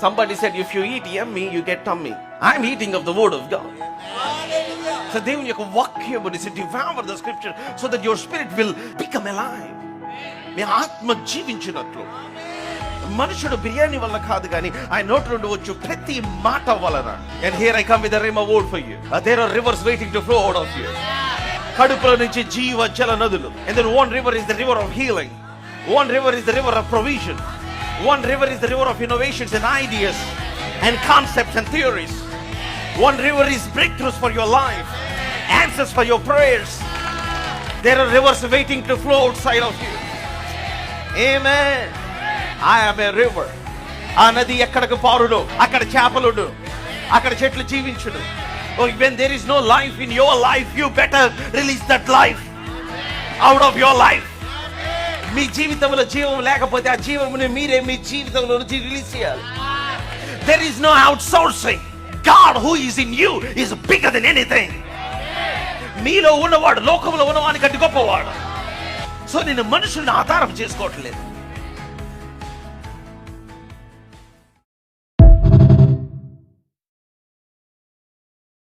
Somebody said, if you eat yummy, you get tummy. I'm eating of the word of God. So దేవుని యొక్క వాక్యముని devour the scripture so that your spirit will become alive. మీ ఆత్మ జీవించినట్లు. మనుషుడు బిర్యానీ వల్ల కాదు కానీ ఆయన నోటి నుండి వచ్చు ప్రతి మాట వలన. And here I come with a rhema word for you. There are rivers waiting to flow out of you. కడుపులో నుంచి జీవ జల నదులు. And then one river is the river of healing. One river is the river of provision. One river is the river of innovations and ideas and concepts and theories. One river is breakthroughs for your life, answers for your prayers. There are rivers waiting to flow outside of you. Amen. I am a river. ఆ నది ఎక్కడికి పారును అక్కడ చేపలును అక్కడ చెట్లు జీవించును. When there is no life in your life, you better release that life out of your life. మీ జీవితంలో జీవం లేకపోతే ఆ జీవముని మీరే మీ జీవితంలో నుంచి రిలీజ్ చేయాలి. There is no outsourcing. God who is in you is bigger than anything. మీలో ఉన్నవాడు లోకంలో ఉన్నవాని కంటే గొప్పవాడు. సో నేను మనుషుల్ని ఆధారం చేసుకోవట్లేదు.